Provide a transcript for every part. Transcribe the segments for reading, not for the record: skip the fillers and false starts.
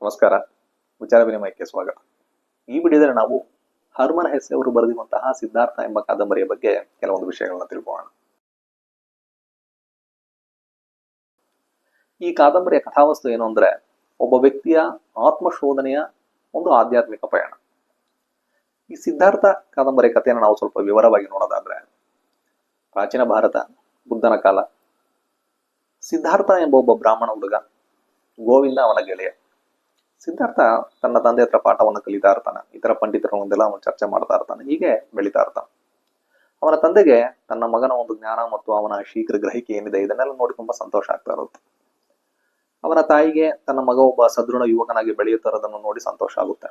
ನಮಸ್ಕಾರ. ವಿಚಾರ ವಿನಿಮಯಕ್ಕೆ ಸ್ವಾಗತ. ಈ ವಿಡಿಯೋದಲ್ಲಿ ನಾವು ಹರ್ಮನ್ ಹೆಸ್ಸೆ ಅವರು ಬರೆದಿರುವಂತಹ ಸಿದ್ಧಾರ್ಥ ಎಂಬ ಕಾದಂಬರಿಯ ಬಗ್ಗೆ ಕೆಲವೊಂದು ವಿಷಯಗಳನ್ನ ತಿಳ್ಕೊಳ್ಳೋಣ. ಈ ಕಾದಂಬರಿಯ ಕಥಾವಸ್ತು ಏನು ಅಂದ್ರೆ, ಒಬ್ಬ ವ್ಯಕ್ತಿಯ ಆತ್ಮಶೋಧನೆಯ ಒಂದು ಆಧ್ಯಾತ್ಮಿಕ ಪಯಣ. ಈ ಸಿದ್ಧಾರ್ಥ ಕಾದಂಬರಿಯ ಕಥೆಯನ್ನು ನಾವು ಸ್ವಲ್ಪ ವಿವರವಾಗಿ ನೋಡೋದಾದ್ರೆ, ಪ್ರಾಚೀನ ಭಾರತ, ಬುದ್ಧನ ಕಾಲ. ಸಿದ್ಧಾರ್ಥ ಎಂಬ ಒಬ್ಬ ಬ್ರಾಹ್ಮಣ ಹುಡುಗ, ಗೋವಿಂದ ಅವನ ಗೆಳೆಯ. ಸಿದ್ಧಾರ್ಥ ತನ್ನ ತಂದೆ ಹತ್ರ ಪಾಠವನ್ನು ಕಲಿತಾ ಇರ್ತಾನೆ, ಇತರ ಪಂಡಿತರ ಮುಂದೆಲ್ಲ ಅವನು ಚರ್ಚೆ ಮಾಡ್ತಾ ಇರ್ತಾನೆ, ಹೀಗೆ ಬೆಳೀತಾ ಇರ್ತಾನೆ. ಅವನ ತಂದೆಗೆ ತನ್ನ ಮಗನ ಒಂದು ಜ್ಞಾನ ಮತ್ತು ಅವನ ಶೀಘ್ರ ಗ್ರಹಿಕೆ ಏನಿದೆ ಇದನ್ನೆಲ್ಲ ನೋಡಿ ತುಂಬಾ ಸಂತೋಷ ಆಗ್ತಾ ಇರುತ್ತೆ. ಅವನ ತಾಯಿಗೆ ತನ್ನ ಮಗ ಒಬ್ಬ ಸದೃಢ ಯುವಕನಾಗಿ ಬೆಳೆಯುತ್ತಾ ಇರೋದನ್ನು ನೋಡಿ ಸಂತೋಷ ಆಗುತ್ತೆ.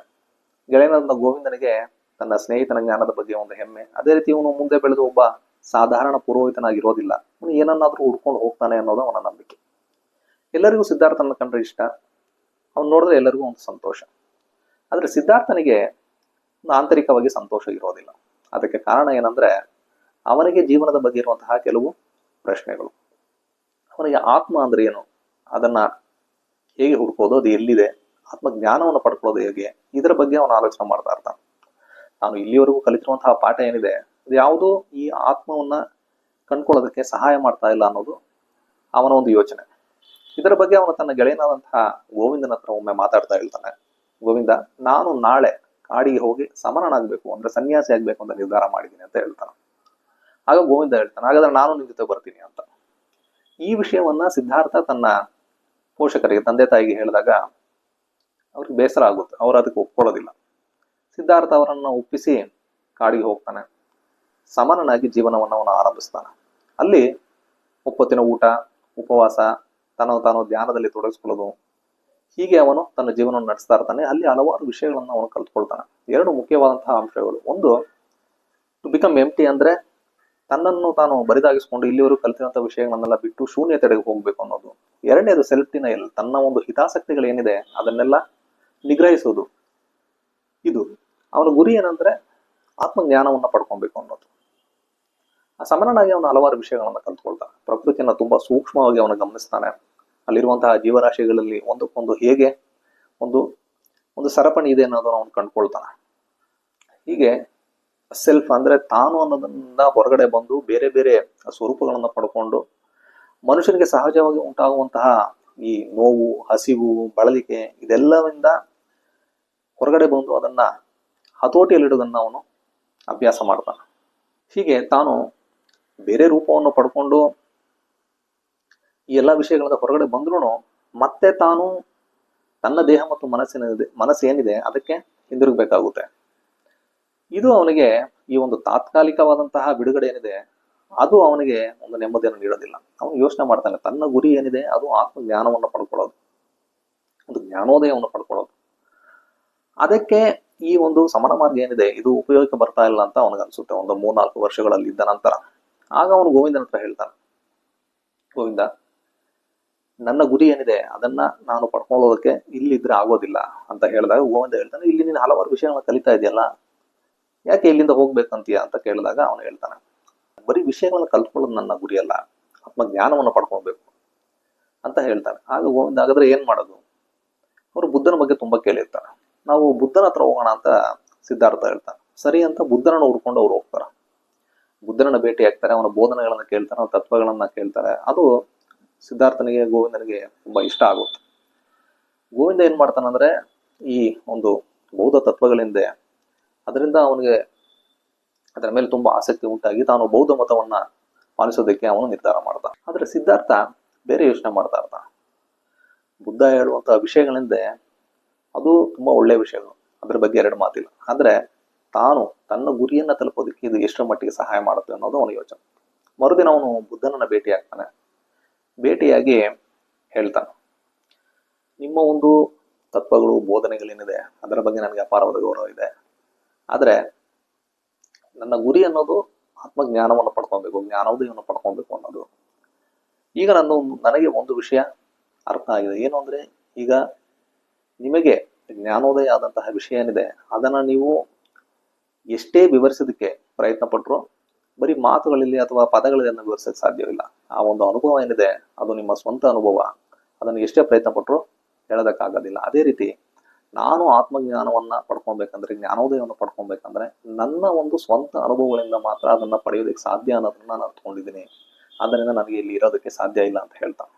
ಗೆಳೆಯನಾದ ಗೋವಿಂದನಿಗೆ ತನ್ನ ಸ್ನೇಹಿತನ ಜ್ಞಾನದ ಬಗ್ಗೆ ಒಂದು ಹೆಮ್ಮೆ. ಅದೇ ರೀತಿ ಇವನು ಮುಂದೆ ಬೆಳೆದು ಒಬ್ಬ ಸಾಧಾರಣ ಪುರೋಹಿತನಾಗಿರೋದಿಲ್ಲ, ಇವನು ಏನನ್ನಾದ್ರೂ ಹುಡ್ಕೊಂಡು ಹೋಗ್ತಾನೆ ಅನ್ನೋದು ಅವನ ನಂಬಿಕೆ. ಎಲ್ಲರಿಗೂ ಸಿದ್ಧಾರ್ಥನ ಕಂಡ್ರೆ ಇಷ್ಟ, ಅವ್ನು ನೋಡಿದ್ರೆ ಎಲ್ಲರಿಗೂ ಒಂದು ಸಂತೋಷ. ಆದ್ರೆ ಸಿದ್ಧಾರ್ಥನಿಗೆ ಆಂತರಿಕವಾಗಿ ಸಂತೋಷ ಇರೋದಿಲ್ಲ. ಅದಕ್ಕೆ ಕಾರಣ ಏನಂದ್ರೆ, ಅವನಿಗೆ ಜೀವನದ ಬಗ್ಗೆ ಇರುವಂತಹ ಕೆಲವು ಪ್ರಶ್ನೆಗಳು. ಅವನಿಗೆ ಆತ್ಮ ಅಂದ್ರೆ ಏನು, ಅದನ್ನ ಹೇಗೆ ಹುಡ್ಕೋದು, ಅದು ಎಲ್ಲಿದೆ, ಆತ್ಮ ಜ್ಞಾನವನ್ನು ಪಡ್ಕೊಳ್ಳೋದು ಹೇಗೆ, ಇದರ ಬಗ್ಗೆ ಅವನು ಆಲೋಚನೆ ಮಾಡ್ತಾ ಇರ್ತಾನೆ. ನಾನು ಇಲ್ಲಿವರೆಗೂ ಕಲಿತಿರುವಂತಹ ಪಾಠ ಏನಿದೆ ಅದು ಯಾವುದೂ ಈ ಆತ್ಮವನ್ನ ಕಂಡ್ಕೊಳ್ಳೋದಕ್ಕೆ ಸಹಾಯ ಮಾಡ್ತಾ ಇಲ್ಲ ಅನ್ನೋದು ಅವನ ಒಂದು ಯೋಚನೆ. ಇದರ ಬಗ್ಗೆ ಅವನು ತನ್ನ ಗೆಳೆಯನಾದಂತಹ ಗೋವಿಂದನ ಹತ್ರ ಒಮ್ಮೆ ಮಾತಾಡ್ತಾ ಹೇಳ್ತಾನೆ, ಗೋವಿಂದ, ನಾನು ನಾಳೆ ಕಾಡಿಗೆ ಹೋಗಿ ಸಮರನಾಗ್ಬೇಕು ಅಂದ್ರೆ ಸನ್ಯಾಸಿ ಆಗ್ಬೇಕು ಅಂತ ನಿರ್ಧಾರ ಮಾಡಿದ್ದೀನಿ ಅಂತ ಹೇಳ್ತಾನೆ. ಆಗ ಗೋವಿಂದ ಹೇಳ್ತಾನೆ, ಹಾಗಾದ್ರೆ ನಾನು ನಿನ್ ಜೊತೆ ಬರ್ತೀನಿ ಅಂತ. ಈ ವಿಷಯವನ್ನ ಸಿದ್ಧಾರ್ಥ ತನ್ನ ಪೋಷಕರಿಗೆ, ತಂದೆ ತಾಯಿಗೆ ಹೇಳಿದಾಗ ಅವ್ರಿಗೆ ಬೇಸರ ಆಗುತ್ತೆ, ಅವರು ಅದಕ್ಕೆ ಒಪ್ಕೊಳ್ಳೋದಿಲ್ಲ. ಸಿದ್ಧಾರ್ಥ ಅವರನ್ನ ಒಪ್ಪಿಸಿ ಕಾಡಿಗೆ ಹೋಗ್ತಾನೆ, ಸಮರನಾಗಿ ಜೀವನವನ್ನು ಅವನು ಆರಂಭಿಸ್ತಾನೆ. ಅಲ್ಲಿ ಒಪ್ಪತ್ತಿನ ಊಟ, ಉಪವಾಸ, ತಾನು ಧ್ಯಾನದಲ್ಲಿ ತೊಡಗಿಸ್ಕೊಳ್ಳೋದು, ಹೀಗೆ ಅವನು ತನ್ನ ಜೀವನವನ್ನು ನಡೆಸ್ತಾ ಇರ್ತಾನೆ. ಅಲ್ಲಿ ಹಲವಾರು ವಿಷಯಗಳನ್ನು ಅವನು ಕಲ್ತ್ಕೊಳ್ತಾನೆ. ಎರಡು ಮುಖ್ಯವಾದಂತಹ ಅಂಶಗಳು. ಒಂದು, ಟು ಬಿಕಮ್ ಎಂಪ್ಟಿ ಅಂದ್ರೆ ತನ್ನನ್ನು ತಾನು ಬರಿದಾಗಿಸ್ಕೊಂಡು ಇಲ್ಲಿವರೆಗೂ ಕಲ್ತಿರುವಂತಹ ವಿಷಯಗಳನ್ನೆಲ್ಲ ಬಿಟ್ಟು ಶೂನ್ಯತೆಡೆಗೆ ಹೋಗ್ಬೇಕು ಅನ್ನೋದು. ಎರಡನೇದು, ಸೆಲ್ಫ್ ಡಿನೈಲ್, ತನ್ನ ಒಂದು ಹಿತಾಸಕ್ತಿಗಳು ಏನಿದೆ ಅದನ್ನೆಲ್ಲ ನಿಗ್ರಹಿಸೋದು. ಇದು ಅವನ ಗುರಿ ಏನಂದ್ರೆ ಆತ್ಮಜ್ಞಾನವನ್ನ ಪಡ್ಕೊಬೇಕು ಅನ್ನೋದು. ಆ ಸಮರನಾಗಿ ಅವನು ಹಲವಾರು ವಿಷಯಗಳನ್ನ ಕಲ್ತ್ಕೊಳ್ತಾನೆ. ಪ್ರಕೃತಿಯನ್ನ ತುಂಬಾ ಸೂಕ್ಷ್ಮವಾಗಿ ಅವನು ಗಮನಿಸ್ತಾನೆ. ಅಲ್ಲಿರುವಂತಹ ಜೀವರಾಶಿಗಳಲ್ಲಿ ಒಂದಕ್ಕೊಂದು ಹೇಗೆ ಒಂದು ಸರಪಣಿ ಇದೆ ಅನ್ನೋದನ್ನು ಅವನು ಕಂಡುಕೊಳ್ತಾನೆ. ಹೀಗೆ ಸೆಲ್ಫ್ ಅಂದ್ರೆ ತಾನು ಅನ್ನೋದನ್ನ ಹೊರಗಡೆ ಬಂದು ಬೇರೆ ಬೇರೆ ಸ್ವರೂಪಗಳನ್ನ ಪಡ್ಕೊಂಡು ಮನುಷ್ಯನಿಗೆ ಸಹಜವಾಗಿ ಉಂಟಾಗುವಂತಹ ಈ ನೋವು, ಹಸಿವು, ಬಳಲಿಕೆ ಇದೆಲ್ಲವಿಂದ ಹೊರಗಡೆ ಬಂದು ಅದನ್ನ ಹತೋಟಿಯಲ್ಲಿಡೋದನ್ನ ಅವನು ಅಭ್ಯಾಸ ಮಾಡ್ತಾನೆ. ಹೀಗೆ ತಾನು ಬೇರೆ ರೂಪವನ್ನು ಪಡ್ಕೊಂಡು ಈ ಎಲ್ಲ ವಿಷಯಗಳಿಂದ ಹೊರಗಡೆ ಬಂದ್ರೂ ಮತ್ತೆ ತಾನು ತನ್ನ ದೇಹ ಮತ್ತು ಮನಸ್ಸೇನಿದೆ ಅದಕ್ಕೆ ಹಿಂದಿರುಗಬೇಕಾಗುತ್ತೆ. ಇದು ಅವನಿಗೆ ಈ ಒಂದು ತಾತ್ಕಾಲಿಕವಾದಂತಹ ಬಿಡುಗಡೆ ಏನಿದೆ ಅದು ಅವನಿಗೆ ಒಂದು ನೆಮ್ಮದಿಯನ್ನು ನೀಡೋದಿಲ್ಲ. ಅವನು ಯೋಚನೆ ಮಾಡ್ತಾನೆ, ತನ್ನ ಗುರಿ ಏನಿದೆ ಅದು ಆತ್ಮಜ್ಞಾನವನ್ನು ಪಡ್ಕೊಳ್ಳೋದು, ಒಂದು ಜ್ಞಾನೋದಯವನ್ನು ಪಡ್ಕೊಳ್ಳೋದು. ಅದಕ್ಕೆ ಈ ಒಂದು ಸಮರ ಮಾರ್ಗ ಏನಿದೆ ಇದು ಉಪಯೋಗಕ್ಕೆ ಬರ್ತಾ ಇಲ್ಲ ಅಂತ ಅವನಿಗನ್ಸುತ್ತೆ. ಒಂದು 3-4 ವರ್ಷಗಳಲ್ಲಿ ಇದ್ದ ನಂತರ ಆಗ ಅವನು ಗೋವಿಂದನ ಹತ್ರ ಹೇಳ್ತಾನೆ, ಗೋವಿಂದ, ನನ್ನ ಗುರಿ ಏನಿದೆ ಅದನ್ನ ನಾನು ಪಡ್ಕೊಳ್ಳೋದಕ್ಕೆ ಇಲ್ಲಿದ್ರೆ ಆಗೋದಿಲ್ಲ ಅಂತ ಹೇಳಿದಾಗ ಗೋವಿಂದ ಹೇಳ್ತಾನೆ, ಇಲ್ಲಿ ನೀನು ಹಲವಾರು ವಿಷಯಗಳನ್ನ ಕಲಿತಾ ಇದೆಯಲ್ಲ, ಯಾಕೆ ಇಲ್ಲಿಂದ ಹೋಗ್ಬೇಕಂತೀಯ ಅಂತ ಕೇಳಿದಾಗ ಅವನು ಹೇಳ್ತಾನೆ, ಬರೀ ವಿಷಯಗಳನ್ನ ಕಲ್ತ್ಕೊಳ್ಳೋದು ನನ್ನ ಗುರಿ ಅಲ್ಲ, ಆತ್ಮಜ್ಞಾನವನ್ನು ಪಡ್ಕೊಳ್ಬೇಕು ಅಂತ ಹೇಳ್ತಾನೆ. ಆಗ ಗೋವಿಂದ, ಹಾಗಾದ್ರೆ ಏನ್ ಮಾಡೋದು? ಅವರು ಬುದ್ಧನ ಬಗ್ಗೆ ತುಂಬಾ ಕೇಳಿರ್ತಾರೆ, ನಾವು ಬುದ್ಧನ ಹತ್ರ ಹೋಗೋಣ ಅಂತ ಸಿದ್ಧಾರ್ಥ ಹೇಳ್ತಾನೆ. ಸರಿ ಅಂತ ಬುದ್ಧನನ್ನು ಹುಡ್ಕೊಂಡು ಅವ್ರು ಹೋಗ್ತಾರೆ. ಬುದ್ಧನನ್ನ ಭೇಟಿ ಆಗ್ತಾರೆ, ಅವನ ಬೋಧನೆಗಳನ್ನ ಕೇಳ್ತಾರೆ, ಅವನ ತತ್ವಗಳನ್ನ ಕೇಳ್ತಾರೆ. ಅದು ಸಿದ್ಧಾರ್ಥನಿಗೆ, ಗೋವಿಂದನಿಗೆ ತುಂಬಾ ಇಷ್ಟ ಆಗುತ್ತೆ. ಗೋವಿಂದ ಏನ್ ಮಾಡ್ತಾನಂದ್ರೆ, ಈ ಒಂದು ಬೌದ್ಧ ತತ್ವಗಳಿಂದ ಅದರಿಂದ ಅವನಿಗೆ ಅದರ ಮೇಲೆ ತುಂಬಾ ಆಸಕ್ತಿ ಉಂಟಾಗಿ ತಾನು ಬೌದ್ಧ ಮತವನ್ನ ಪಾಲಿಸೋದಕ್ಕೆ ಅವನು ನಿರ್ಧಾರ ಮಾಡ್ತಾನೆ. ಆದ್ರೆ ಸಿದ್ಧಾರ್ಥ ಬೇರೆ ಯೋಚನೆ ಮಾಡ್ತಾ ಇರ್ತಾನೆ. ಬುದ್ಧ ಹೇಳುವಂತಹ ವಿಷಯಗಳಿಂದ ಅದು ತುಂಬಾ ಒಳ್ಳೆಯ ವಿಷಯಗಳು, ಅದ್ರ ಬಗ್ಗೆ ಎರಡು ಮಾತಿಲ್ಲ. ಆದ್ರೆ ತಾನು ತನ್ನ ಗುರಿಯನ್ನ ತಲುಪೋದಕ್ಕೆ ಇದು ಎಷ್ಟರ ಮಟ್ಟಿಗೆ ಸಹಾಯ ಮಾಡುತ್ತೆ ಅನ್ನೋದು ಅವನ ಯೋಚನೆ. ಮರುದಿನ ಅವನು ಬುದ್ಧನನ್ನ ಭೇಟಿ ಆಗ್ತಾನೆ. ಭೇಟಿಯಾಗಿ ಹೇಳ್ತಾನೆ, ನಿಮ್ಮ ಒಂದು ತತ್ವಗಳು, ಬೋಧನೆಗಳೇನಿದೆ ಅದರ ಬಗ್ಗೆ ನನಗೆ ಅಪಾರವಾದ ಗೌರವ ಇದೆ. ಆದ್ರೆ ನನ್ನ ಗುರಿ ಅನ್ನೋದು ಆತ್ಮಜ್ಞಾನವನ್ನು ಪಡ್ಕೊಬೇಕು, ಜ್ಞಾನೋದಯವನ್ನು ಪಡ್ಕೊಬೇಕು ಅನ್ನೋದು. ಈಗ ನನಗೆ ಒಂದು ವಿಷಯ ಅರ್ಥ ಆಗಿದೆ. ಏನು ಅಂದ್ರೆ, ಈಗ ನಿಮಗೆ ಜ್ಞಾನೋದಯ ಆದಂತಹ ವಿಷಯ ಏನಿದೆ ಅದನ್ನ ನೀವು ಎಷ್ಟೇ ವಿವರಿಸೋದಕ್ಕೆ ಪ್ರಯತ್ನ ಪಟ್ಟರು ಬರೀ ಮಾತುಗಳಲ್ಲಿ ಅಥವಾ ಪದಗಳಲ್ಲಿ ಅದನ್ನು ವಿವರಿಸಕ್ಕೆ ಸಾಧ್ಯವಿಲ್ಲ. ಆ ಒಂದು ಅನುಭವ ಏನಿದೆ ಅದು ನಿಮ್ಮ ಸ್ವಂತ ಅನುಭವ, ಅದನ್ನು ಎಷ್ಟೇ ಪ್ರಯತ್ನ ಪಟ್ಟರು ಹೇಳೋದಕ್ಕಾಗೋದಿಲ್ಲ. ಅದೇ ರೀತಿ ನಾನು ಆತ್ಮಜ್ಞಾನವನ್ನ ಪಡ್ಕೊಬೇಕಂದ್ರೆ, ಜ್ಞಾನೋದಯವನ್ನು ಪಡ್ಕೊಬೇಕಂದ್ರೆ ನನ್ನ ಒಂದು ಸ್ವಂತ ಅನುಭವಗಳಿಂದ ಮಾತ್ರ ಅದನ್ನ ಪಡೆಯೋದಕ್ಕೆ ಸಾಧ್ಯ ಅನ್ನೋದನ್ನ ನಾನು ಅರ್ಥಕೊಂಡಿದ್ದೀನಿ. ಆದ್ದರಿಂದ ನನಗೆ ಇಲ್ಲಿ ಇರೋದಕ್ಕೆ ಸಾಧ್ಯ ಇಲ್ಲ ಅಂತ ಹೇಳ್ತಾನೆ.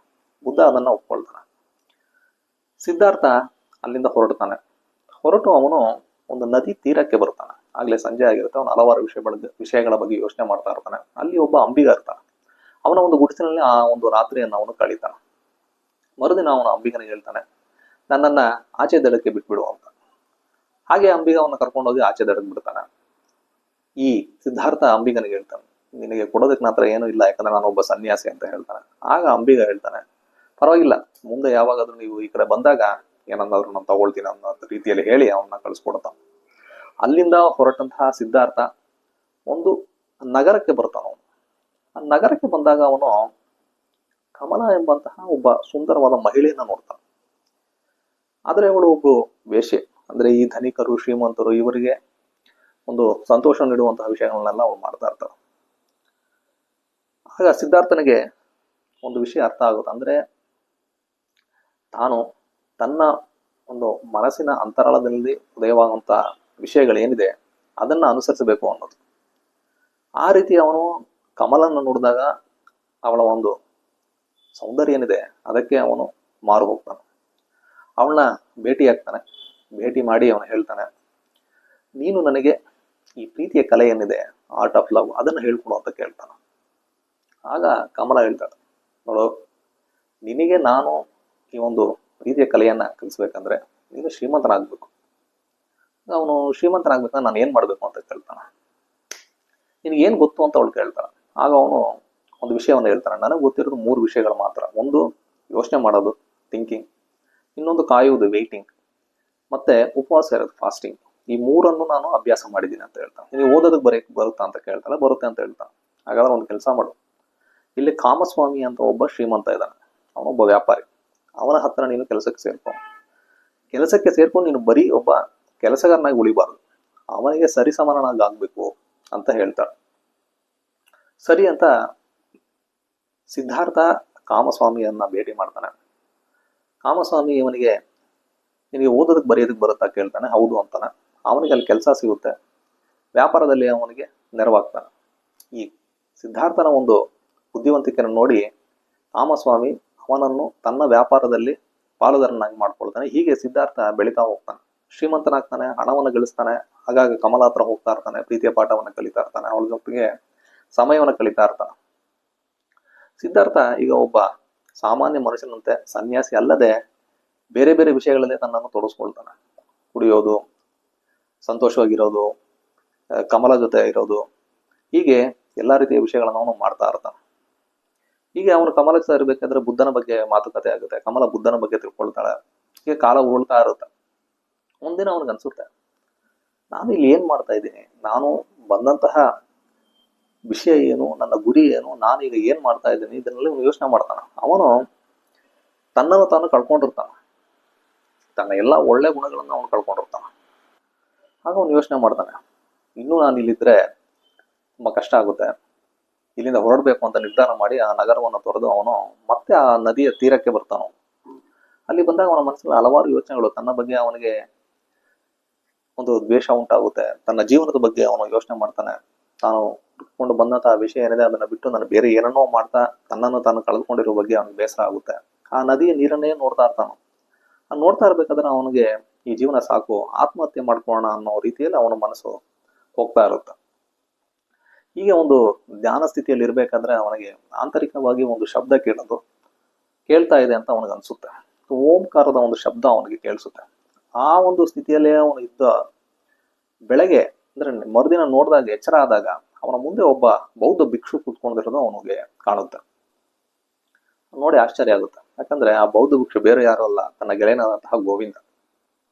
ಬುದ್ಧ ಅದನ್ನ ಒಪ್ಕೊಳ್ತಾನೆ. ಸಿದ್ಧಾರ್ಥ ಅಲ್ಲಿಂದ ಹೊರಟು ಅವನು ಒಂದು ನದಿ ತೀರಕ್ಕೆ ಬರ್ತಾನೆ. ಆಗ್ಲೇ ಸಂಜೆ ಆಗಿರುತ್ತೆ. ಅವನು ಹಲವಾರು ವಿಷಯಗಳ ಬಗ್ಗೆ ಯೋಚನೆ ಮಾಡ್ತಾ ಇರ್ತಾನೆ. ಅಲ್ಲಿ ಒಬ್ಬ ಅಂಬಿಗ ಇರ್ತಾನೆ. ಅವನ ಒಂದು ಗುಡಿಸಿನಲ್ಲಿ ಆ ಒಂದು ರಾತ್ರಿಯನ್ನು ಅವನು ಕಳೀತಾನೆ. ಮರುದಿನ ಅವನು ಅಂಬಿಗನಿಗೆ ಹೇಳ್ತಾನೆ, ನನ್ನನ್ನ ಆಚೆ ದಡಕ್ಕೆ ಬಿಟ್ಬಿಡು ಅಂತ. ಹಾಗೆ ಅಂಬಿಗ ಅವನ್ನ ಕರ್ಕೊಂಡೋಗಿ ಆಚೆ ದಡಕ್ಕೆ ಬಿಡ್ತಾನೆ. ಈ ಸಿದ್ಧಾರ್ಥ ಅಂಬಿಗನಿಗೆ ಹೇಳ್ತಾನೆ, ನಿನಗೆ ಕೊಡೋದಕ್ಕೆ ಮಾತ್ರ ಏನೂ ಇಲ್ಲ, ಯಾಕಂದ್ರೆ ನಾನು ಒಬ್ಬ ಸನ್ಯಾಸಿ ಅಂತ ಹೇಳ್ತಾನೆ. ಆಗ ಅಂಬಿಗ ಹೇಳ್ತಾನೆ, ಪರವಾಗಿಲ್ಲ, ಮುಂದೆ ಯಾವಾಗಾದ್ರೂ ನೀವು ಈ ಕಡೆ ಬಂದಾಗ ಏನನ್ನಾದ್ರೂ ನಾನು ತಗೊಳ್ತೀನಿ ಅನ್ನೋ ರೀತಿಯಲ್ಲಿ ಹೇಳಿ ಅವನ್ನ ಕಳಿಸ್ಕೊಡ್ತಾನೆ. ಅಲ್ಲಿಂದ ಹೊರಟಂತಹ ಸಿದ್ಧಾರ್ಥ ಒಂದು ನಗರಕ್ಕೆ ಬರ್ತಾನ. ಅವನು ಆ ನಗರಕ್ಕೆ ಬಂದಾಗ ಅವನು ಕಮಲ ಎಂಬಂತಹ ಒಬ್ಬ ಸುಂದರವಾದ ಮಹಿಳೆಯನ್ನ ನೋಡ್ತಾನೆ. ಆದ್ರೆ ಅವಳು ಒಬ್ಬ ವೇಶ್ಯೆ. ಅಂದ್ರೆ ಈ ಧನಿಕರು, ಶ್ರೀಮಂತರು ಇವರಿಗೆ ಒಂದು ಸಂತೋಷ ನೀಡುವಂತಹ ವಿಷಯಗಳನ್ನೆಲ್ಲ ಅವಳು ಮಾಡ್ತಾ ಇರ್ತಾಳೆ. ಆಗ ಸಿದ್ಧಾರ್ಥನಿಗೆ ಒಂದು ವಿಷಯ ಅರ್ಥ ಆಗುತ್ತೆ. ಅಂದ್ರೆ ತಾನು ತನ್ನ ಒಂದು ಮನಸ್ಸಿನ ಅಂತರಾಳದಲ್ಲಿ ಉದಯವಾಗುವಂತ ವಿಷಯಗಳೇನಿದೆ ಅದನ್ನ ಅನುಸರಿಸಬೇಕು ಅನ್ನೋದು. ಆ ರೀತಿ ಅವನು ಕಮಲನ್ನು ನೋಡಿದಾಗ ಅವಳ ಒಂದು ಸೌಂದರ್ಯ ಏನಿದೆ ಅದಕ್ಕೆ ಅವನು ಮಾರು ಹೋಗ್ತಾನೆ. ಅವಳನ್ನ ಭೇಟಿ ಆಗ್ತಾನೆ. ಭೇಟಿ ಮಾಡಿ ಅವನು ಹೇಳ್ತಾನೆ, ನೀನು ನನಗೆ ಈ ಪ್ರೀತಿಯ ಕಲೆ ಏನಿದೆ, ಆರ್ಟ್ ಆಫ್ ಲವ್, ಅದನ್ನು ಹೇಳ್ಕೊಡು ಅಂತ ಕೇಳ್ತಾನೆ. ಆಗ ಕಮಲ ಹೇಳ್ತಾಳೆ, ನೋಡು, ನಿನಗೆ ನಾನು ಈ ಒಂದು ಪ್ರೀತಿಯ ಕಲೆಯನ್ನ ಕಲಿಸ್ಬೇಕಂದ್ರೆ ನೀನು ಶ್ರೀಮಂತನಾಗ್ಬೇಕು. ಅವನು ಶ್ರೀಮಂತನಾಗ್ಬೇಕಂದ್ರೆ ನಾನು ಏನ್ ಮಾಡ್ಬೇಕು ಅಂತ ಕೇಳ್ತಾನೆ. ನಿನಗೆ ಏನ್ ಗೊತ್ತು ಅಂತ ಅವಳು ಕೇಳ್ತಾಳೆ. ಆಗ ಅವನು ಒಂದು ವಿಷಯವನ್ನು ಹೇಳ್ತಾನೆ, ನನಗೆ ಗೊತ್ತಿರೋದು 3 ವಿಷಯಗಳು ಮಾತ್ರ. ಒಂದು ಯೋಚನೆ ಮಾಡೋದು, ಥಿಂಕಿಂಗ್. ಇನ್ನೊಂದು ಕಾಯುವುದು, ವೇಟಿಂಗ್. ಮತ್ತೆ ಉಪವಾಸ ಇರೋದು, ಫಾಸ್ಟಿಂಗ್. ಈ 3 ನಾನು ಅಭ್ಯಾಸ ಮಾಡಿದ್ದೀನಿ ಅಂತ ಹೇಳ್ತಾನೆ. ನೀವು ಓದೋದಕ್ಕೆ ಬರುತ್ತಾ ಅಂತ ಕೇಳ್ತಾಳೆ. ಬರುತ್ತೆ ಅಂತ ಹೇಳ್ತಾನೆ. ಹಾಗಾದ್ರೆ ಒಂದು ಕೆಲಸ ಮಾಡು, ಇಲ್ಲಿ ಕಾಮಸ್ವಾಮಿ ಅಂತ ಒಬ್ಬ ಶ್ರೀಮಂತ ಇದ್ದಾನೆ, ಅವನೊಬ್ಬ ವ್ಯಾಪಾರಿ. ಅವನ ಹತ್ರ ನೀನು ಕೆಲಸಕ್ಕೆ ಸೇರ್ಕೊಂಡು ನೀನು ಬರೀ ಒಬ್ಬ ಕೆಲಸಗಾರನಾಗಿ ಉಳಿಬಾರ್ದು, ಅವನಿಗೆ ಸರಿಸಮಾನನಾಗಿ ಆಗ್ಬೇಕು ಅಂತ ಹೇಳ್ತಾಳೆ. ಸರಿ ಅಂತ ಸಿದ್ಧಾರ್ಥ ಕಾಮಸ್ವಾಮಿಯನ್ನ ಭೇಟಿ ಮಾಡ್ತಾನೆ. ಕಾಮಸ್ವಾಮಿ ಇವನಿಗೆ, ನಿನಗೆ ಓದೋದಕ್ಕೆ ಬರೆಯೋದಕ್ಕೆ ಬರುತ್ತಾ ಕೇಳ್ತಾನೆ. ಹೌದು ಅಂತಾನೆ. ಅವನಿಗೆ ಅಲ್ಲಿ ಕೆಲಸ ಸಿಗುತ್ತೆ. ವ್ಯಾಪಾರದಲ್ಲಿ ಅವನಿಗೆ ನೆರವಾಗ್ತಾನೆ. ಈ ಸಿದ್ಧಾರ್ಥನ ಒಂದು ಬುದ್ಧಿವಂತಿಕೆಯನ್ನು ನೋಡಿ ಕಾಮಸ್ವಾಮಿ ಅವನನ್ನು ತನ್ನ ವ್ಯಾಪಾರದಲ್ಲಿ ಪಾಲುದಾರನಾಗಿ ಮಾಡ್ಕೊಳ್ತಾನೆ. ಹೀಗೆ ಸಿದ್ಧಾರ್ಥ ಬೆಳೀತಾ ಹೋಗ್ತಾನೆ, ಶ್ರೀಮಂತನಾಗ್ತಾನೆ, ಹಣವನ್ನು ಗಳಿಸ್ತಾನೆ. ಹಾಗಾಗಿ ಕಮಲ ಹತ್ರ ಹೋಗ್ತಾ ಇರ್ತಾನೆ, ಪ್ರೀತಿಯ ಪಾಠವನ್ನು ಕಲಿತಾ ಇರ್ತಾನೆ, ಅವಳ ಜೊತೆಗೆ ಸಮಯವನ್ನು ಕಲಿತಾ ಇರ್ತಾನೆ. ಸಿದ್ಧಾರ್ಥ ಈಗ ಒಬ್ಬ ಸಾಮಾನ್ಯ ಮನುಷ್ಯನಂತೆ ಸನ್ಯಾಸಿ ಅಲ್ಲದೆ ಬೇರೆ ಬೇರೆ ವಿಷಯಗಳಲ್ಲಿ ತನ್ನನ್ನು ತೊಡಸ್ಕೊಳ್ತಾನೆ. ಕುಡಿಯೋದು, ಸಂತೋಷವಾಗಿರೋದು, ಕಮಲ ಜೊತೆ ಇರೋದು, ಹೀಗೆ ಎಲ್ಲಾ ರೀತಿಯ ವಿಷಯಗಳನ್ನು ಅವನು ಮಾಡ್ತಾ ಇರ್ತಾನೆ. ಹೀಗೆ ಅವನು ಕಮಲ ಜೊತೆ ಇರಬೇಕಾದ್ರೆ ಬುದ್ಧನ ಬಗ್ಗೆ ಮಾತುಕತೆ ಆಗುತ್ತೆ. ಕಮಲ ಬುದ್ಧನ ಬಗ್ಗೆ ತಿಳ್ಕೊಳ್ತಾಳೆ. ಹೀಗೆ ಕಾಲ ಉರುಳ್ತಾ ಇರುತ್ತೆ. ಒಂದಿನ ಅವನಿಗೆ ಅನ್ಸುತ್ತೆ, ನಾನು ಇಲ್ಲಿ ಏನ್ ಮಾಡ್ತಾ ಇದ್ದೀನಿ, ನಾನು ಬಂದಂತಹ ವಿಷಯ ಏನು, ನನ್ನ ಗುರಿ ಏನು, ನಾನೀಗ ಏನ್ ಮಾಡ್ತಾ ಇದ್ದೀನಿ, ಇದನ್ನೆಲ್ಲ ಯೋಚನೆ ಮಾಡ್ತಾನೆ. ಅವನು ತನ್ನನ್ನು ತಾನು ಕಳ್ಕೊಂಡಿರ್ತಾನೆ. ತನ್ನ ಎಲ್ಲ ಒಳ್ಳೆ ಗುಣಗಳನ್ನು ಅವನು ಕಳ್ಕೊಂಡಿರ್ತಾನೆ. ಆಗ ಅವನು ಯೋಚನೆ ಮಾಡ್ತಾನೆ, ಇನ್ನೂ ನಾನು ಇಲ್ಲಿದ್ರೆ ತುಂಬಾ ಕಷ್ಟ ಆಗುತ್ತೆ, ಇಲ್ಲಿಂದ ಹೊರಡ್ಬೇಕು ಅಂತ ನಿರ್ಧಾರ ಮಾಡಿ ಆ ನಗರವನ್ನು ತೊರೆದು ಅವನು ಮತ್ತೆ ಆ ನದಿಯ ತೀರಕ್ಕೆ ಬರ್ತಾನ. ಅಲ್ಲಿ ಬಂದಾಗ ಅವನ ಮನಸ್ಸಲ್ಲಿ ಹಲವಾರು ಯೋಚನೆಗಳು. ತನ್ನ ಬಗ್ಗೆ ಅವನಿಗೆ ಒಂದು ದ್ವೇಷ ಉಂಟಾಗುತ್ತೆ. ತನ್ನ ಜೀವನದ ಬಗ್ಗೆ ಅವನು ಯೋಚನೆ ಮಾಡ್ತಾನೆ. ತಾನು ಹುಡ್ಕೊಂಡು ಬಂದಂತಹ ವಿಷಯ ಏನಿದೆ ಅದನ್ನ ಬಿಟ್ಟು ನಾನು ಬೇರೆ ಏನನ್ನೋ ಮಾಡ್ತಾ ತನ್ನನ್ನು ತಾನು ಕಳೆದುಕೊಂಡಿರೋ ಬಗ್ಗೆ ಅವನಿಗೆ ಬೇಸರ ಆಗುತ್ತೆ. ಆ ನದಿಯ ನೀರನ್ನೇ ನೋಡ್ತಾ ಇರ್ತಾನ. ನೋಡ್ತಾ ಇರ್ಬೇಕಾದ್ರೆ ಅವನಿಗೆ ಈ ಜೀವನ ಸಾಕು, ಆತ್ಮಹತ್ಯೆ ಮಾಡ್ಕೊಳ್ಳೋಣ ಅನ್ನೋ ರೀತಿಯಲ್ಲಿ ಅವನ ಮನಸ್ಸು ಹೋಗ್ತಾ ಇರುತ್ತೆ. ಹೀಗೆ ಒಂದು ಧ್ಯಾನ ಸ್ಥಿತಿಯಲ್ಲಿ ಇರ್ಬೇಕಾದ್ರೆ ಅವನಿಗೆ ಆಂತರಿಕವಾಗಿ ಒಂದು ಶಬ್ದ ಕೇಳ್ತಾ ಇದೆ ಅಂತ ಅವನಿಗೆ ಅನ್ಸುತ್ತೆ. ಓಂಕಾರದ ಒಂದು ಶಬ್ದ ಅವನಿಗೆ ಕೇಳಿಸುತ್ತೆ. ಆ ಒಂದು ಸ್ಥಿತಿಯಲ್ಲೇ ಅವನು ಇದ್ದ ಬೆಳಗ್ಗೆ ಅಂದ್ರೆ ಮರುದಿನ ನೋಡಿದಾಗ, ಎಚ್ಚರ ಆದಾಗ ಅವನ ಮುಂದೆ ಒಬ್ಬ ಬೌದ್ಧ ಭಿಕ್ಷು ಕೂತ್ಕೊಂಡಿರೋದು ಅವನಿಗೆ ಕಾಣುತ್ತೆ. ನೋಡಿ ಆಶ್ಚರ್ಯ ಆಗುತ್ತೆ. ಯಾಕಂದ್ರೆ ಆ ಬೌದ್ಧ ಭಿಕ್ಷು ಬೇರೆ ಯಾರು ಅಲ್ಲ, ತನ್ನ ಗೆಳೆಯನಾದಂತಹ ಗೋವಿಂದ.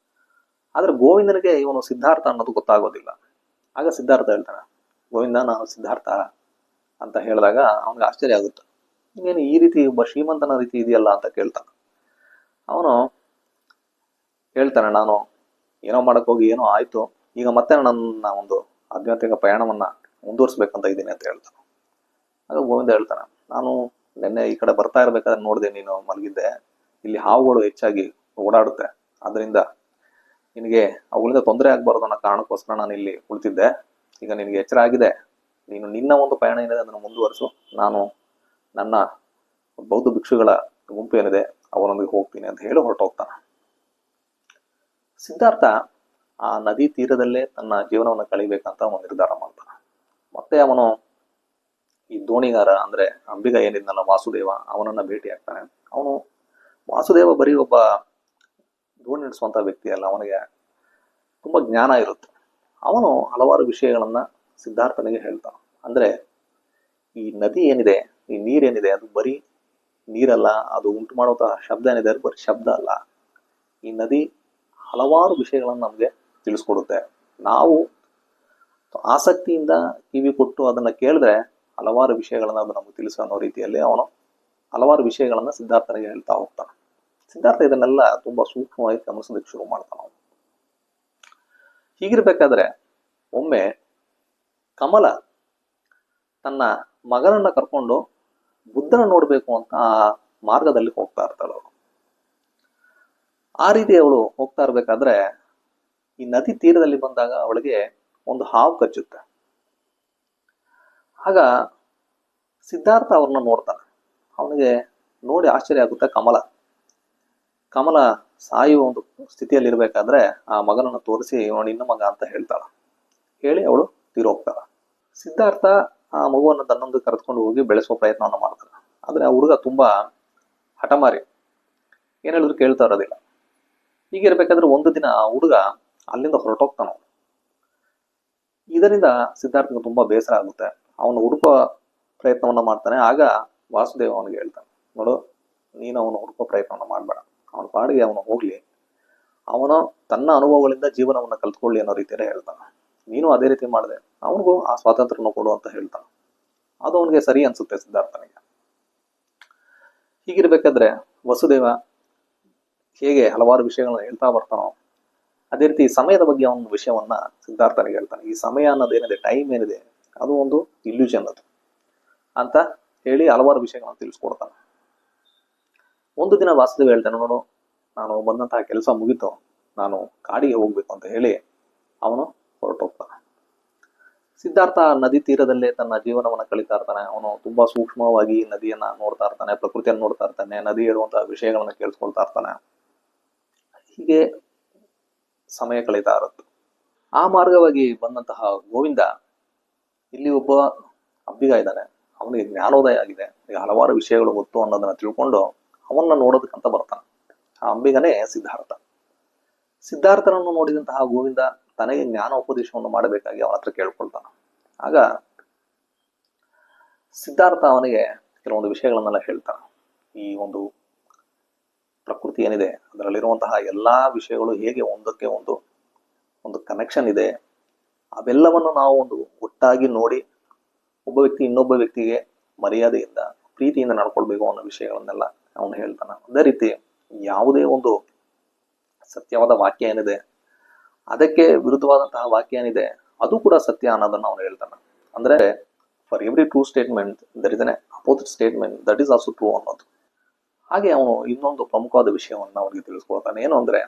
ಆದ್ರೆ ಗೋವಿಂದನಿಗೆ ಇವನು ಸಿದ್ಧಾರ್ಥ ಅನ್ನೋದು ಗೊತ್ತಾಗೋದಿಲ್ಲ. ಆಗ ಸಿದ್ಧಾರ್ಥ ಹೇಳ್ತಾನೆ, ಗೋವಿಂದ, ನಾನು ಸಿದ್ಧಾರ್ಥ ಅಂತ ಹೇಳಿದಾಗ ಅವನಿಗೆ ಆಶ್ಚರ್ಯ ಆಗುತ್ತೆ. ಇನ್ನೇನು ಈ ರೀತಿ ಒಬ್ಬ ಶ್ರೀಮಂತನ ರೀತಿ ಇದೆಯಲ್ಲ ಅಂತ ಕೇಳ್ತಾನೆ. ಅವನು ಹೇಳ್ತಾನೆ, ನಾನು ಏನೋ ಮಾಡಕ್ ಹೋಗಿ ಏನೋ ಆಯ್ತು, ಈಗ ಮತ್ತೆ ನನ್ನ ಒಂದು ಆಧ್ಯಾತ್ಮಿಕ ಪ್ರಯಾಣವನ್ನ ಮುಂದುವರ್ಸ್ಬೇಕಂತ ಇದ್ದೀನಿ ಅಂತ ಹೇಳ್ತಾನೆ. ಆಗ ಗೋವಿಂದ ಹೇಳ್ತಾನೆ, ನಾನು ನಿನ್ನೆ ಈ ಕಡೆ ಬರ್ತಾ ಇರ್ಬೇಕಾದ್ರೆ ನೋಡಿದೆ, ನೀನು ಮಲಗಿದ್ದೆ, ಇಲ್ಲಿ ಹಾವುಗಳು ಹೆಚ್ಚಾಗಿ ಓಡಾಡುತ್ತೆ, ಅದರಿಂದ ನಿನಗೆ ಅವುಗಳಿಂದ ತೊಂದರೆ ಆಗ್ಬಾರ್ದು ಅನ್ನೋ ಕಾರಣಕ್ಕೋಸ್ಕರ ನಾನು ಇಲ್ಲಿ ಕುಳಿತಿದ್ದೆ. ಈಗ ನಿನಗೆ ಎಚ್ಚರ ಆಗಿದೆ, ನೀನು ನಿನ್ನ ಒಂದು ಪಯಣ ಏನಿದೆ ಅದನ್ನು ಮುಂದುವರಿಸು. ನಾನು ನನ್ನ ಬೌದ್ಧ ಭಿಕ್ಷುಗಳ ಗುಂಪು ಏನಿದೆ ಅವರೊಂದಿಗೆ ಹೋಗ್ತೀನಿ ಅಂತ ಹೇಳಿ ಹೊರಟೋಗ್ತಾನೆ. ಸಿದ್ಧಾರ್ಥ ಆ ನದಿ ತೀರದಲ್ಲೇ ತನ್ನ ಜೀವನವನ್ನು ಕಳಿಬೇಕಂತ ಅವನು ನಿರ್ಧಾರ ಮಾಡ್ತಾನೆ. ಮತ್ತೆ ಅವನು ಈ ದೋಣಿಗಾರ ಅಂದ್ರೆ ಅಂಬಿಗ ಏನಿದ್ನಲ್ಲ ವಾಸುದೇವ, ಅವನನ್ನ ಭೇಟಿ ಆಗ್ತಾನೆ. ಅವನು ವಾಸುದೇವ ಬರೀ ಒಬ್ಬ ದೋಣಿ ನಡೆಸುವಂತ ವ್ಯಕ್ತಿ ಅಲ್ಲ, ಅವನಿಗೆ ತುಂಬಾ ಜ್ಞಾನ ಇರುತ್ತೆ. ಅವನು ಹಲವಾರು ವಿಷಯಗಳನ್ನ ಸಿದ್ಧಾರ್ಥನಿಗೆ ಹೇಳ್ತಾನೆ. ಅಂದ್ರೆ ಈ ನದಿ ಏನಿದೆ, ಈ ನೀರೇನಿದೆ, ಅದು ಬರೀ ನೀರಲ್ಲ, ಅದು ಉಂಟು ಮಾಡುವಂತಹ ಶಬ್ದ ಏನಿದೆ ಅದು ಬರೀ ಶಬ್ದ ಅಲ್ಲ. ಈ ನದಿ ಹಲವಾರು ವಿಷಯಗಳನ್ನು ನಮ್ಗೆ ತಿಳಿಸ್ಕೊಡುತ್ತೆ. ನಾವು ಆಸಕ್ತಿಯಿಂದ ಕಿವಿ ಕೊಟ್ಟು ಅದನ್ನ ಕೇಳಿದ್ರೆ ಹಲವಾರು ವಿಷಯಗಳನ್ನ ಅದು ನಮ್ಗೆ ತಿಳಿಸೋ ಅನ್ನೋ ರೀತಿಯಲ್ಲಿ ಅವನು ಹಲವಾರು ವಿಷಯಗಳನ್ನ ಸಿದ್ಧಾರ್ಥನಿಗೆ ಹೇಳ್ತಾ ಹೋಗ್ತಾನೆ. ಸಿದ್ಧಾರ್ಥ ಇದನ್ನೆಲ್ಲ ತುಂಬಾ ಸೂಕ್ಷ್ಮವಾಗಿ ಗಮನಿಸೋದಕ್ಕೆ ಶುರು ಮಾಡ್ತಾನೆ. ಅವನು ಹೀಗಿರ್ಬೇಕಾದ್ರೆ ಒಮ್ಮೆ ಕಮಲ ತನ್ನ ಮಗನನ್ನ ಕರ್ಕೊಂಡು ಬುದ್ಧನ ನೋಡ್ಬೇಕು ಅಂತ ಆ ಮಾರ್ಗದಲ್ಲಿ ಹೋಗ್ತಾ ಇರ್ತಾಳೆ ಅವಳು. ಆ ರೀತಿ ಅವಳು ಹೋಗ್ತಾ ಇರ್ಬೇಕಾದ್ರೆ ಈ ನದಿ ತೀರದಲ್ಲಿ ಬಂದಾಗ ಅವಳಿಗೆ ಒಂದು ಹಾವು ಕಚ್ಚುತ್ತೆ. ಆಗ ಸಿದ್ಧಾರ್ಥ ಅವ್ರನ್ನ ನೋಡ್ತಾನೆ. ಅವನಿಗೆ ನೋಡಿ ಆಶ್ಚರ್ಯ ಆಗುತ್ತೆ. ಕಮಲ ಸಾಯುವ ಒಂದು ಸ್ಥಿತಿಯಲ್ಲಿ ಇರ್ಬೇಕಾದ್ರೆ ಆ ಮಗನನ್ನು ತೋರಿಸಿ ನೋಡಿ ಇನ್ನ ಮಗ ಅಂತ ಹೇಳ್ತಾಳ. ಹೇಳಿ ಅವಳು ತೀರೋಗ್ತಾಳ. ಸಿದ್ಧಾರ್ಥ ಆ ಮಗುವನ್ನು ತನ್ನೊಂದು ಕರೆದುಕೊಂಡು ಹೋಗಿ ಬೆಳೆಸುವ ಪ್ರಯತ್ನವನ್ನು ಮಾಡ್ತಾನೆ. ಆದ್ರೆ ಆ ಹುಡುಗ ತುಂಬಾ ಹಠಮಾರಿ, ಏನ್ ಹೇಳಿದ್ರು ಕೇಳ್ತಾ ಇರೋದಿಲ್ಲ. ಹೀಗಿರ್ಬೇಕಾದ್ರೆ ಒಂದು ದಿನ ಆ ಹುಡುಗ ಅಲ್ಲಿಂದ ಹೊರಟೋಗ್ತಾನ. ಇದರಿಂದ ಸಿದ್ಧಾರ್ಥನಿಗೆ ತುಂಬಾ ಬೇಸರ ಆಗುತ್ತೆ. ಅವನು ಹುಡುಕುವ ಪ್ರಯತ್ನವನ್ನ ಮಾಡ್ತಾನೆ. ಆಗ ವಾಸುದೇವ ಅವನಿಗೆ ಹೇಳ್ತಾನೆ, ನೋಡು, ನೀನು ಅವನು ಹುಡುಕುವ ಪ್ರಯತ್ನವನ್ನ ಮಾಡ್ಬೇಡ, ಅವನ ಪಾಡಿಗೆ ಅವನು ಹೋಗ್ಲಿ, ಅವನು ತನ್ನ ಅನುಭವಗಳಿಂದ ಜೀವನವನ್ನ ಕಲ್ತ್ಕೊಳ್ಳಿ ಅನ್ನೋ ರೀತಿಯಲ್ಲೇ ಹೇಳ್ತಾನೆ. ನೀನು ಅದೇ ರೀತಿ ಮಾಡಿದೆ, ಅವನಿಗೂ ಆ ಸ್ವಾತಂತ್ರ್ಯನ ಕೊಡು ಅಂತ ಹೇಳ್ತಾನೆ. ಅದು ಅವನಿಗೆ ಸರಿ ಅನ್ಸುತ್ತೆ ಸಿದ್ಧಾರ್ಥನಿಗೆ. ಹೀಗಿರ್ಬೇಕಾದ್ರೆ ವಸುದೇವ ಹೇಗೆ ಹಲವಾರು ವಿಷಯಗಳನ್ನ ಹೇಳ್ತಾ ಬರ್ತಾನೋ ಅದೇ ರೀತಿ ಸಮಯದ ಬಗ್ಗೆ ಒಂದು ವಿಷಯವನ್ನ ಸಿದ್ಧಾರ್ಥನಿಗೆ ಹೇಳ್ತಾನೆ. ಈ ಸಮಯ ಅನ್ನೋದೇನಿದೆ, ಟೈಮ್ ಏನಿದೆ, ಅದು ಒಂದು ಇಲ್ಯೂಷನ್ ಅದು ಅಂತ ಹೇಳಿ ಹಲವಾರು ವಿಷಯಗಳನ್ನ ತಿಳಿಸ್ಕೊಡ್ತಾನೆ. ಒಂದು ದಿನ ವಾಸುದೇವ ಹೇಳ್ತಾನೆ, ನೋಡು, ನಾನು ಬಂದಂತಹ ಕೆಲಸ ಮುಗಿತು, ನಾನು ಕಾಡಿಗೆ ಹೋಗ್ಬೇಕು ಅಂತ ಹೇಳಿ ಅವನು ಹೊರಟೋಗ್ತಾನೆ. ಸಿದ್ಧಾರ್ಥ ನದಿ ತೀರದಲ್ಲೇ ತನ್ನ ಜೀವನವನ್ನ ಕಳೀತಾ ಇರ್ತಾನೆ. ಅವನು ತುಂಬಾ ಸೂಕ್ಷ್ಮವಾಗಿ ನದಿಯನ್ನ ನೋಡ್ತಾ ಇರ್ತಾನೆ, ಪ್ರಕೃತಿಯನ್ನು ನೋಡ್ತಾ ಇರ್ತಾನೆ, ನದಿ ಹೇಳುವಂತಹ ವಿಷಯಗಳನ್ನ ಕೇಳಿಸ್ಕೊಳ್ತಾ ಇರ್ತಾನೆ. ಹೀಗೆ ಸಮಯ ಕಳೀತಾ ಇರುತ್ತೆ. ಆ ಮಾರ್ಗವಾಗಿ ಬಂದಂತಹ ಗೋವಿಂದ ಇಲ್ಲಿ ಒಬ್ಬ ಅಂಬಿಗ ಇದ್ದಾನೆ, ಅವನಿಗೆ ಜ್ಞಾನೋದಯ ಆಗಿದೆ, ಈಗ ಹಲವಾರು ವಿಷಯಗಳು ಗೊತ್ತು ಅನ್ನೋದನ್ನ ತಿಳ್ಕೊಂಡು ಅವನ್ನ ನೋಡೋದಕ್ಕಂತ ಬರ್ತಾನೆ. ಆ ಅಂಬಿಗನೇ ಸಿದ್ಧಾರ್ಥನನ್ನು ನೋಡಿದಂತಹ ಗೋವಿಂದ ತನಗೆ ಜ್ಞಾನ ಉಪದೇಶವನ್ನು ಮಾಡಬೇಕಾಗಿ ಅವನ ಹತ್ರ ಕೇಳ್ಕೊಳ್ತಾನೆ. ಆಗ ಸಿದ್ಧಾರ್ಥ ಅವನಿಗೆ ಕೆಲವೊಂದು ವಿಷಯಗಳನ್ನೆಲ್ಲ ಹೇಳ್ತಾನೆ. ಈ ಒಂದು ಪ್ರಕೃತಿ ಏನಿದೆ ಅದರಲ್ಲಿರುವಂತಹ ಎಲ್ಲಾ ವಿಷಯಗಳು ಹೇಗೆ ಒಂದಕ್ಕೆ ಒಂದು ಕನೆಕ್ಷನ್ ಇದೆ, ಅವೆಲ್ಲವನ್ನು ನಾವು ಒಂದು ಒಟ್ಟಾಗಿ ನೋಡಿ ಒಬ್ಬ ವ್ಯಕ್ತಿ ಇನ್ನೊಬ್ಬ ವ್ಯಕ್ತಿಗೆ ಮರ್ಯಾದೆಯಿಂದ ಪ್ರೀತಿಯಿಂದ ನಡ್ಕೊಳ್ಬೇಕು ಅನ್ನೋ ವಿಷಯಗಳನ್ನೆಲ್ಲ ಅವನು ಹೇಳ್ತಾನೆ. ಅದೇ ರೀತಿ ಯಾವುದೇ ಒಂದು ಸತ್ಯವಾದ ವಾಕ್ಯ ಏನಿದೆ, ಅದಕ್ಕೆ ವಿರುದ್ಧವಾದಂತಹ ವಾಕ್ಯ ಏನಿದೆ, ಅದು ಕೂಡ ಸತ್ಯ ಅನ್ನೋದನ್ನ ಅವನು ಹೇಳ್ತಾನೆ. ಅಂದ್ರೆ for every true statement there is an opposite statement that is also true ಅನ್ನೋದು. ಹಾಗೆ ಅವನು ಇನ್ನೊಂದು ಪ್ರಮುಖವಾದ ವಿಷಯವನ್ನ ಅವನಿಗೆ ತಿಳಿಸ್ಕೊಳ್ತಾನೆ. ಏನು ಅಂದ್ರೆ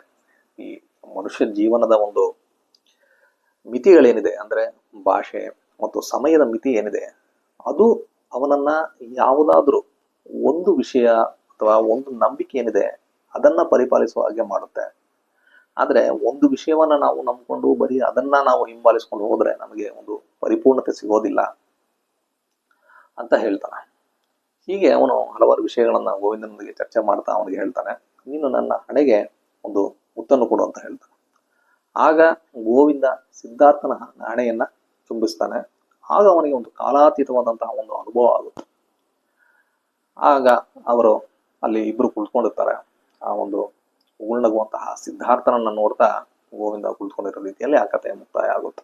ಈ ಮನುಷ್ಯ ಜೀವನದ ಒಂದು ಮಿತಿಗಳೇನಿದೆ, ಅಂದ್ರೆ ಭಾಷೆ ಮತ್ತು ಸಮಯದ ಮಿತಿ ಏನಿದೆ, ಅದು ಅವನನ್ನ ಯಾವುದಾದ್ರೂ ಒಂದು ವಿಷಯ ಅಥವಾ ಒಂದು ನಂಬಿಕೆ ಏನಿದೆ ಅದನ್ನ ಪರಿಪಾಲಿಸುವ ಹಾಗೆ ಮಾಡುತ್ತೆ. ಆದ್ರೆ ಒಂದು ವಿಷಯವನ್ನ ನಾವು ನಂಬಿಕೊಂಡು ಬರೀ ಅದನ್ನ ನಾವು ಹಿಂಬಾಲಿಸ್ಕೊಂಡು ಹೋದ್ರೆ ನಮಗೆ ಒಂದು ಪರಿಪೂರ್ಣತೆ ಸಿಗೋದಿಲ್ಲ ಅಂತ ಹೇಳ್ತಾನೆ. ಹೀಗೆ ಅವನು ಹಲವಾರು ವಿಷಯಗಳನ್ನ ಗೋವಿಂದನೊಂದಿಗೆ ಚರ್ಚೆ ಮಾಡ್ತಾ ಅವನಿಗೆ ಹೇಳ್ತಾನೆ, ನೀನು ನನ್ನ ಹಣೆಗೆ ಒಂದು ಮುತ್ತನ್ನು ಕೊಡು ಅಂತ ಹೇಳ್ತಾನೆ. ಆಗ ಗೋವಿಂದ ಸಿದ್ಧಾರ್ಥನ ಹಣೆಯನ್ನ ಚುಂಬಿಸ್ತಾನೆ. ಆಗ ಅವನಿಗೆ ಒಂದು ಕಾಲಾತೀತವಾದಂತಹ ಒಂದು ಅನುಭವ ಆಗುತ್ತೆ. ಆಗ ಅವರು ಅಲ್ಲಿ ಇಬ್ರು ಕುಳಿತುಕೊಂಡಿರ್ತಾರೆ. ಆ ಒಂದು ಉಗುಳ್ನಗುವಂತಹ ಸಿದ್ಧಾರ್ಥನನ್ನ ನೋಡ್ತಾ ಗೋವಿಂದ ಕುಳಿತುಕೊಂಡಿರೋ ರೀತಿಯಲ್ಲಿ ಆ ಕಥೆ ಮುಕ್ತಾಯ ಆಗುತ್ತೆ.